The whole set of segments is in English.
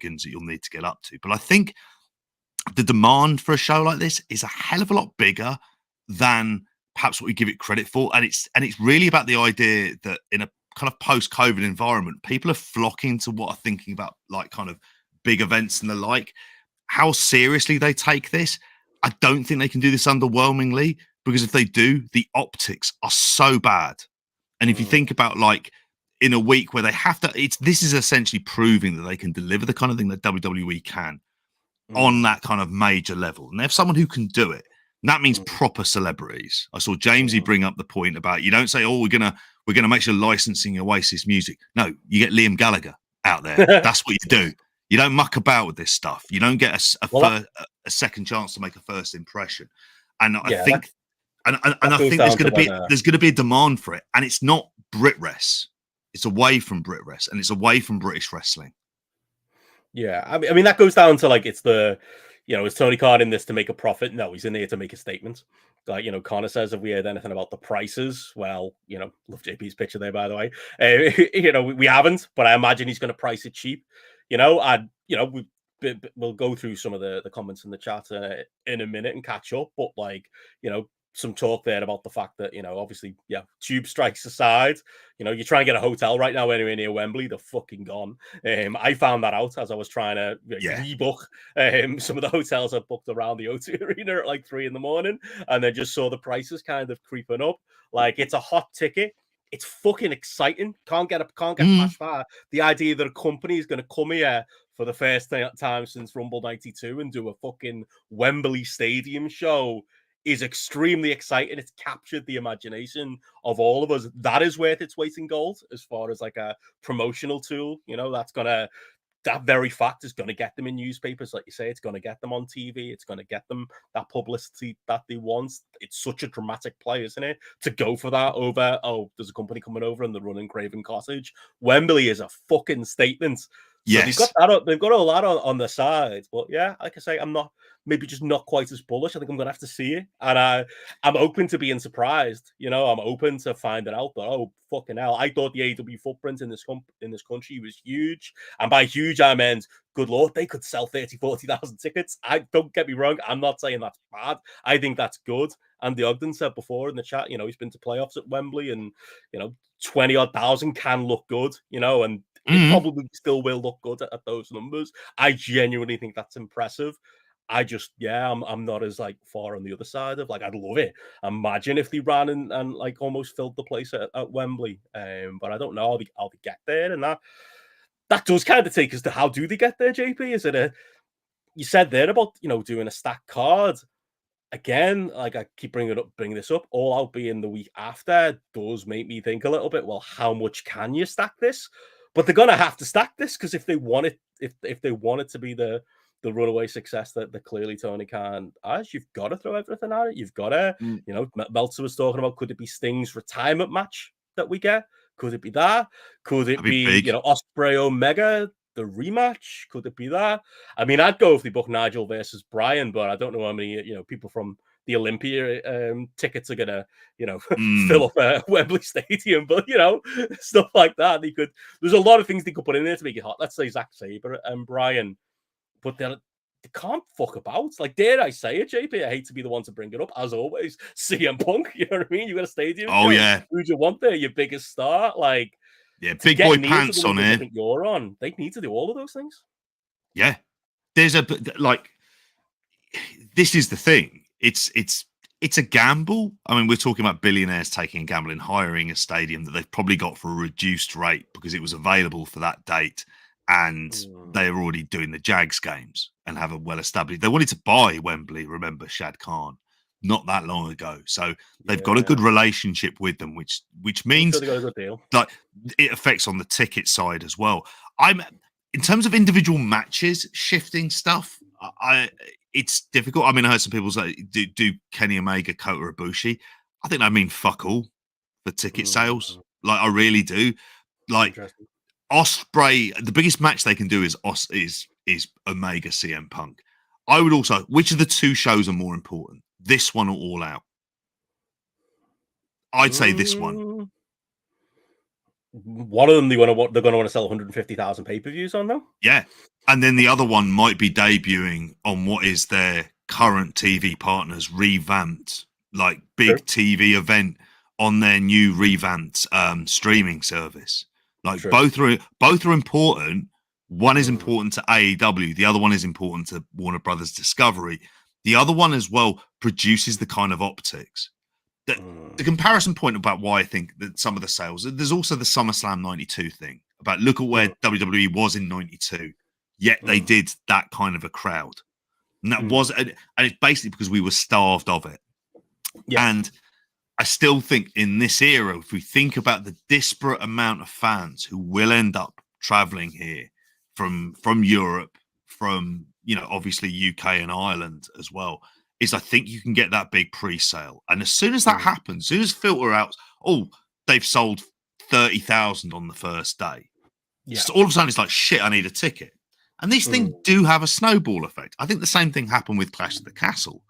that you'll need to get up to. But I think the demand for a show like this is a hell of a lot bigger than perhaps what we give it credit for. And it's really about the idea that in a kind of post-COVID environment, people are flocking to what are thinking about like kind of big events and the like. How seriously they take this, I don't think they can do this underwhelmingly, because if they do, the optics are so bad. And if you think about like in a week where they have to, this is essentially proving that they can deliver the kind of thing that WWE can on that kind of major level. And they have someone who can do it. And that means proper celebrities. I saw Jamesy bring up the point about, you don't say, oh, we're gonna make sure licensing Oasis music. No, you get Liam Gallagher out there. That's what you do. You don't muck about with this stuff. You don't get a second chance to make a first impression. And I think there's going to be a demand for it, and it's not BritRes. It's away from BritRes, and it's away from British wrestling. Yeah, I mean that goes down to like, it's the, is Tony Khan in this to make a profit? No, he's in here to make a statement. Like, Connor says, have we heard anything about the prices? Well, love JP's picture there, by the way. We haven't, but I imagine he's going to price it cheap. We'll go through some of the comments in the chat in a minute and catch up. But like, some talk there about the fact that, obviously, tube strikes aside, you're trying to get a hotel right now anywhere near Wembley, they're fucking gone. I found that out as I was trying to rebook some of the hotels I booked around the O2 Arena at like 3 a.m, and then just saw the prices kind of creeping up. Like, it's a hot ticket. It's fucking exciting. Can't get past that. The idea that a company is going to come here for the first time since Rumble 92 and do a fucking Wembley Stadium show is extremely exciting. It's captured the imagination of all of us. That is worth its weight in gold as far as like a promotional tool. That very fact is going to get them in newspapers, like you say. It's going to get them on TV. It's going to get them that publicity that they want. It's such a dramatic play, isn't it? To go for that over, oh, there's a company coming over and they're running Craven Cottage. Wembley is a fucking statement. So they've got all that on the side. But yeah, like I say, I'm just not quite as bullish. I think I'm going to have to see it. And I'm open to being surprised. I'm open to finding out that, oh, fucking hell, I thought the AEW footprint in this country was huge. And by huge, I meant, good Lord, they could sell 40,000 tickets. Don't get me wrong. I'm not saying that's bad. I think that's good. Andy Ogden said before in the chat, he's been to playoffs at Wembley, and, 20-odd thousand can look good, and it probably still will look good at those numbers. I genuinely think that's impressive. I just, I'm not as like far on the other side of like, I'd love it. Imagine if they ran and like almost filled the place at Wembley. But I don't know how they get there. And that does kind of take us to, how do they get there, JP? Is it you said there about, doing a stacked card. Again, like I keep bringing this up, All Out being the week after does make me think a little bit, well, how much can you stack this? But they're gonna have to stack this, because if they want it, if they want it to be the runaway success that clearly Tony Khan has, you've got to throw everything at it. You've got to, Meltzer was talking about, could it be Sting's retirement match that we get? Could it be that? Could it be Ospreay Omega, the rematch? Could it be that? I mean, I'd go if they book Nigel versus Bryan, but I don't know how many people from the Olympia tickets are gonna fill up Wembley Stadium, but stuff like that. There's a lot of things they could put in there to make it hot. Let's say Zack Sabre and Bryan, but they can't fuck about. Like, dare I say it, JP? I hate to be the one to bring it up, as always. CM Punk, you know what I mean? You got a stadium. Oh yeah. Who do you want there? Your biggest star, like. Yeah, big boy pants on here. You're on. They need to do all of those things. Yeah, there's this is the thing. It's a gamble. I mean, we're talking about billionaires taking a gamble in hiring a stadium that they've probably got for a reduced rate because it was available for that date, and they were already doing the Jags games and have a well-established. They wanted to buy Wembley. Remember Shad Khan? Not that long ago, so they've got a good relationship with them, which means they got a good deal. Like it affects on the ticket side as well. In terms of individual matches, shifting stuff. It's difficult. I mean, I heard some people say do Kenny Omega, Kota Ibushi. I think I mean fuck all for ticket sales. Like I really do. Like Ospreay, the biggest match they can do is Omega CM Punk. I would also. Which of the two shows are more important? This one or All Out? I'd say this one. One of them they're going to want to sell 150,000 pay-per-views on though. Yeah. And then the other one might be debuting on what is their current TV partners revamped, like big TV event on their new revamped streaming service. Like both are important. One is important to AEW, the other one is important to Warner Brothers Discovery. The other one as well produces the kind of optics. The comparison point about why I think that some of the sales, there's also the SummerSlam 92 thing about look at where WWE was in 92, yet they did that kind of a crowd. And that was, and it's basically because we were starved of it. Yeah. And I still think in this era, if we think about the disparate amount of fans who will end up traveling here from Europe, from, you know, obviously UK and Ireland as well, is I think you can get that big pre-sale. And as soon as that happens, as soon as filter out, they've sold 30,000 on the first day. Yeah. So all of a sudden it's like, shit, I need a ticket. And these things do have a snowball effect. I think the same thing happened with Clash of the Castle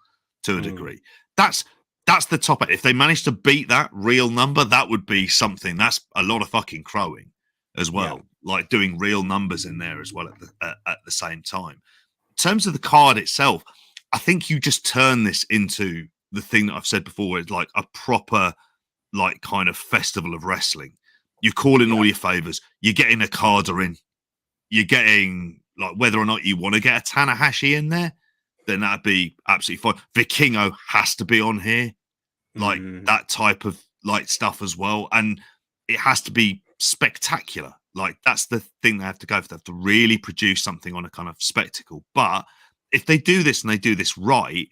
to a degree. That's the top end. If they manage to beat that real number, that would be something. That's a lot of fucking crowing as well. Yeah. Like doing real numbers in there as well at the same time. In terms of the card itself, I think you just turn this into the thing that I've said before, where it's like a proper, like, kind of festival of wrestling. You call in all your favors. You're getting a Carter in. You're getting, like, whether or not you want to get a Tanahashi in there, then that'd be absolutely fine. Vikingo has to be on here, like that type of like stuff as well, and it has to be spectacular. Like that's the thing they have to go for. They have to really produce something on a kind of spectacle, but if they do this and they do this right,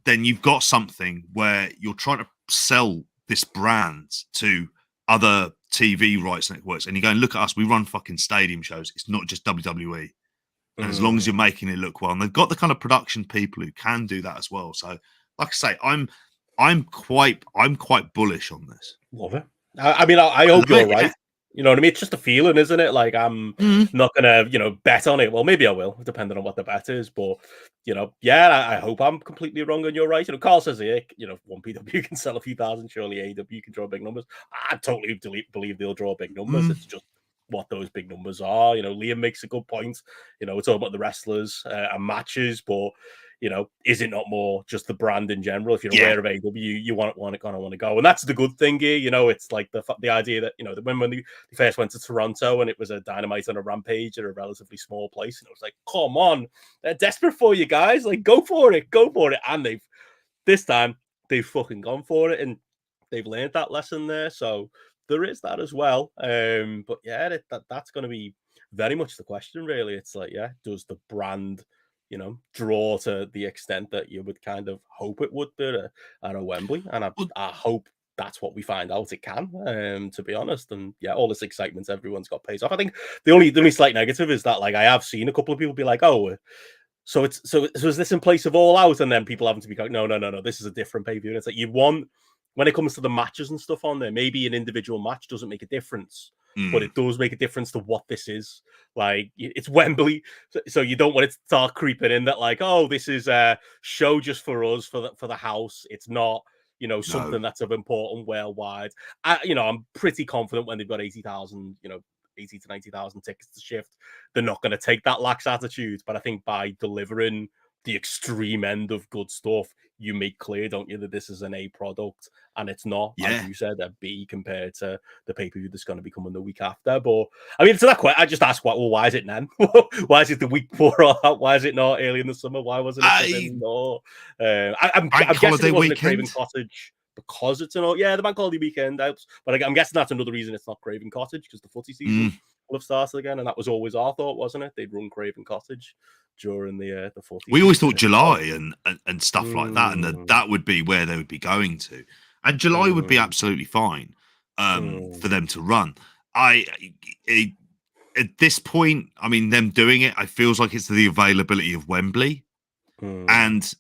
then you've got something where you're trying to sell this brand to other TV rights networks. And you're going, look at us, we run fucking stadium shows. It's not just WWE. And as long as you're making it look well, and they've got the kind of production people who can do that as well. So, like I say, I'm quite bullish on this. Love it. I mean, I hope you're right. You know what I mean? It's just a feeling, isn't it? Like I'm not gonna, bet on it. Well, maybe I will, depending on what the bet is. But I hope I'm completely wrong and you're right. Carl says here, one PW can sell a few thousand. Surely AEW can draw big numbers. I totally believe they'll draw big numbers. It's just what those big numbers are. Liam makes a good point. We're talking about the wrestlers and matches, but is it not more just the brand in general? If you're aware of AEW, you want to go, and that's the good thing here. It's like the idea that that when they first went to Toronto and it was a Dynamite and a Rampage at a relatively small place, and it was like, come on, they're desperate for you guys, like go for it, and this time they've fucking gone for it, and they've learned that lesson there. So there is that as well. But yeah, that's going to be very much the question, really. It's like, does the brand draw to the extent that you would kind of hope it would do at a Wembley? And I hope that's what we find out it can, to be honest. And all this excitement everyone's got pays off. I think the only slight negative is that, like, I have seen a couple of people be like, so is this in place of All Out? And then people having to be like, no, this is a different pay-per-view. And it's like, you want, when it comes to the matches and stuff on there, maybe an individual match doesn't make a difference. But it does make a difference to what this is. Like, it's Wembley, so you don't want it to start creeping in that, like, this is a show just for us, for the house. It's not, something that's of important worldwide. I'm pretty confident when they've got 80,000, 80 to 90,000 tickets to shift, they're not going to take that lax attitude. But I think by delivering the extreme end of good stuff, you make clear, don't you, that this is an A product and it's not, as you said, a B compared to the pay-per-view that's going to be coming the week after. But I mean, to that question, I just asked, why is it then? Why is it the week before? Why is it not early in the summer? Why wasn't it more? I'm guessing it wasn't a Craven Cottage because it's the bank holiday weekend helps. But I'm guessing that's another reason it's not Craven Cottage, because the footy season will have started again, and that was always our thought, wasn't it? They'd run Craven Cottage during the 40. We always thought July and stuff like that, and that would be where they would be going to, and July would be absolutely fine for them to run. At this point, I mean, them doing it, it feels like it's the availability of Wembley, and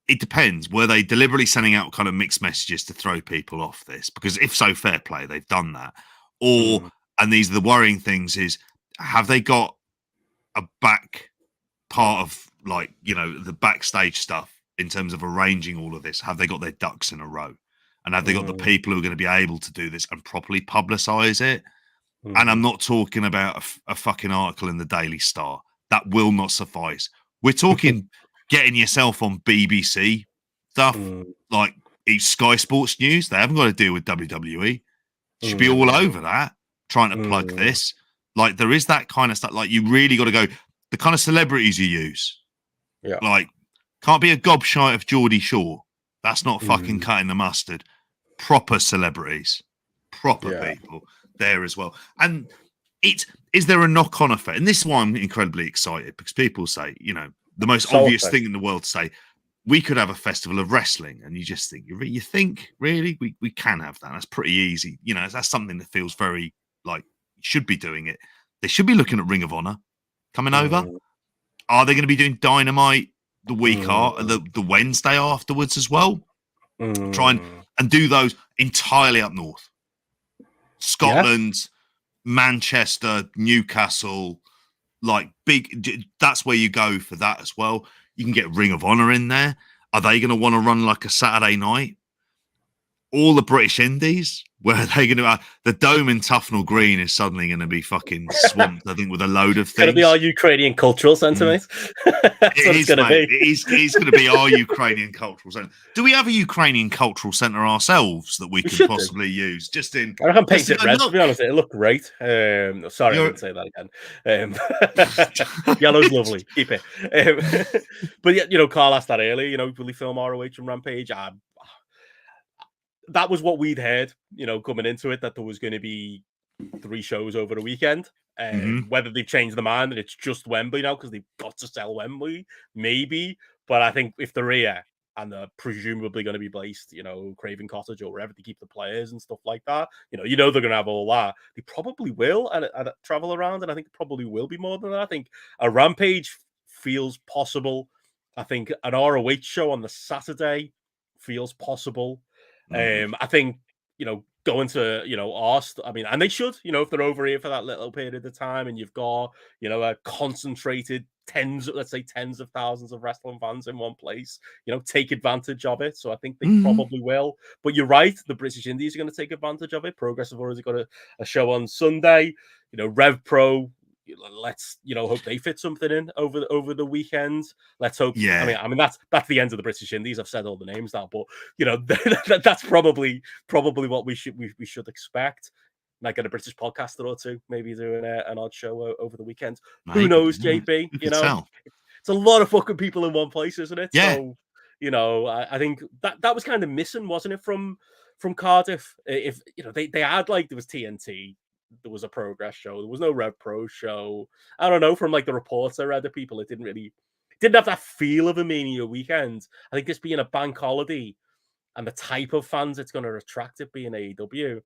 it depends. Were they deliberately sending out kind of mixed messages to throw people off this? Because if so, fair play, they've done that. Or and these are the worrying things: is have they got a back part of, like, the backstage stuff in terms of arranging all of this? Have they got their ducks in a row? And have they got the people who are going to be able to do this and properly publicize it? And I'm not talking about a fucking article in the Daily Star. That will not suffice. We're talking getting yourself on BBC stuff, like Sky Sports News. They haven't got to deal with WWE. Should be all over that, trying to plug this. Like, there is that kind of stuff. Like, you really got to go, the kind of celebrities you use. Yeah. Like, can't be a gobshite of Geordie Shore. That's not fucking cutting the mustard. Proper celebrities. Proper people there as well. And is there a knock-on effect? And this is why I'm incredibly excited, because people say, you know, the most obvious thing in the world to say, we could have a festival of wrestling, and you just think, you think, really? We can have that. That's pretty easy. You know, that's something that feels very, like, you should be doing it. They should be looking at Ring of Honor coming over. Are they going to be doing Dynamite the week the Wednesday afterwards as well? Try and do those entirely up north. Scotland, Manchester, Newcastle, like big. That's where you go for that as well. You can get Ring of Honor in there. Are they going to want to run like a Saturday night? All the British Indies, where are they going to? The Dome in Tufnell Green is suddenly going to be fucking swamped, I think, with a load of things. It's going to be our Ukrainian cultural centre, mate. That's what it's going to be. It is going to be our Ukrainian cultural centre. Do we have a Ukrainian cultural centre ourselves that we could possibly use? Just in, I can paint it red. To be honest, it looked great. Sorry, I didn't say that again. Yellow's lovely. Keep it. But yeah, you know, Carl asked that earlier. You know, will he film ROH and Rampage? That was what we'd heard, you know, coming into it, that there was going to be 3 shows over the weekend. Whether they've changed their mind and it's just Wembley now because they've got to sell Wembley, maybe. But I think if they're here and they're presumably going to be based, you know, Craven Cottage or wherever they keep the players and stuff like that, you know they're going to have all that. They probably will and travel around, and I think it probably will be more than that. I think a Rampage feels possible. I think an ROH show on the Saturday feels possible. I think, you know, going to, you know, and they should, you know, if they're over here for that little period of time and you've got, you know, a concentrated tens of thousands of wrestling fans in one place, you know, take advantage of it. So I think they probably will. But you're right, the British Indies are going to take advantage of it. Progress have already got a show on Sunday. You know, Rev Pro, let's, you know, hope they fit something in over the weekend. Let's hope. Yeah. I mean that's the end of the British Indies. I've said all the names now, but you know that's probably what we should expect. Might get a British podcaster or two, maybe doing an odd show over the weekend. Maybe. Who knows, JP? You know, it's a lot of fucking people in one place, isn't it? Yeah. So, you know, I think that was kind of missing, wasn't it, from Cardiff? If you know, they had, like, there was TNT. There was a Progress show. There was no Rev Pro show. I don't know, from like the reports I read, the people, it didn't have that feel of a Mania weekend. I think this being a bank holiday and the type of fans it's going to attract, it being AEW,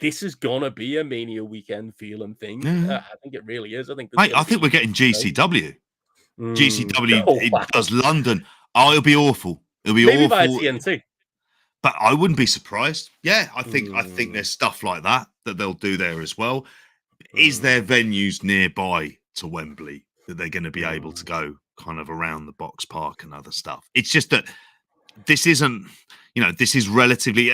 this is going to be a Mania weekend feeling thing. I think it really is. I think we're getting GCW. GCW does London. Oh, it'll be awful. It'll be maybe awful. By TNT. But I wouldn't be surprised. Yeah, I think there's stuff like that they'll do there as well. Is there venues nearby to Wembley that they're going to be able to go kind of around the Box Park and other stuff? It's just that this isn't, you know, this is relatively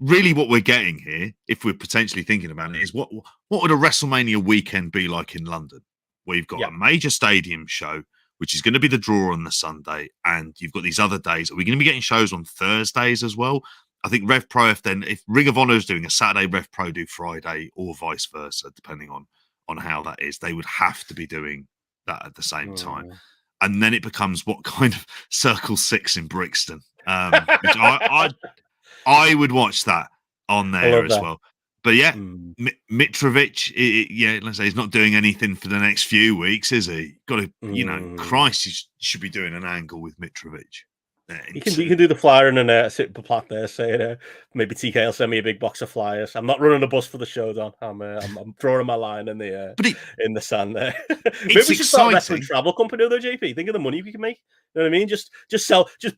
really what we're getting here, if we're potentially thinking about it, is what would a WrestleMania weekend be like in London, where you've got a major stadium show, which is going to be the draw on the Sunday, and you've got these other days. Are we going to be getting shows on Thursdays as well? I think Rev Pro, if Ring of Honor is doing a Saturday, Rev Pro do Friday, or vice versa, depending on how that is, they would have to be doing that at the same time. And then it becomes what kind of Circle 6 in Brixton, which I would watch that on there as well. But yeah, Mitrovic, let's say he's not doing anything for the next few weeks, is he? Got to, you know, Christ, he should be doing an angle with Mitrovic. You can do the flyer and then sit plat there, saying maybe TK will send me a big box of flyers. I'm not running a bus for the show, Don. I'm drawing my line in the sand there. Maybe we should start a wrestling travel company though, JP. Think of the money we can make. You know what I mean? Just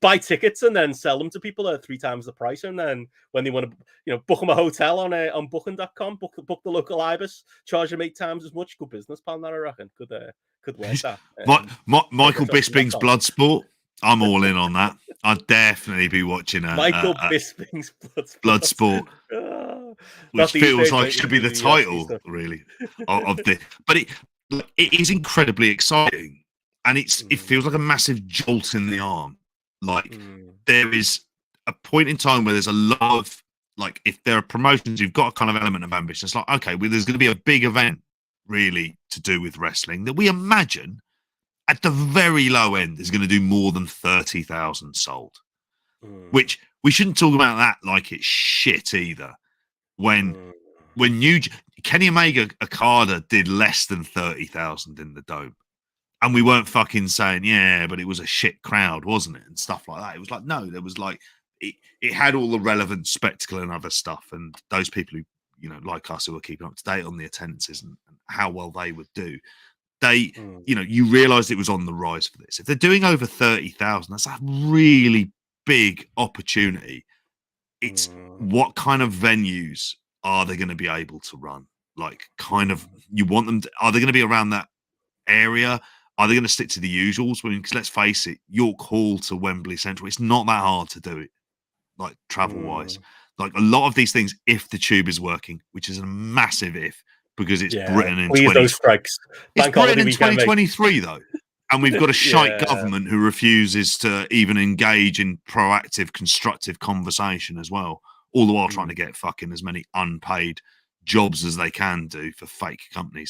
buy tickets and then sell them to people at 3 times the price, and then when they want to, you know, book them a hotel on booking.com, book the local Ibis, charge them 8 times as much. Good business plan, that I reckon. Could work that. Michael Bisping's Bloodsport. I'm all in on that. I'd definitely be watching Michael Bisping's Bloodsport. which Not these feels days, like mate, with should be the the UFC title, stuff. really, of the. But it is incredibly exciting, and it Mm, feels like a massive jolt in the arm. Like mm, there is a point in time where there's a lot of like if there are promotions, you've got a kind of element of ambition. It's like okay, well, there's going to be a big event really to do with wrestling that we imagine at the very low end is going to do more than 30,000 sold, mm, which we shouldn't talk about that like it's shit either. When mm, when New Kenny Omega Okada did less than 30,000 in the dome, and we weren't fucking saying yeah, but it was a shit crowd, wasn't it, and stuff like that. It was like no, there was like it had all the relevant spectacle and other stuff, and those people who like us who were keeping up to date on the attendances and how well they would do. They, mm, you realised it was on the rise for this. If they're doing over 30,000, that's a really big opportunity. It's mm, what kind of venues are they going to be able to run? Like, kind of, mm, you want them to, are they going to be around that area? Are they going to stick to the usuals? I mean, because let's face it, York Hall to Wembley Central, it's not that hard to do it, like travel wise. mm. Like a lot of these things, if the tube is working, which is a massive if, because it's Yeah, Britain in please 20, those strikes. it's Bank Britain holiday in weekend, mate. 2023 though. And we've got a shite Yeah. government who refuses to even engage in proactive, constructive conversation as well, all the while trying to Mm. get fucking as many unpaid jobs as they can do for fake companies.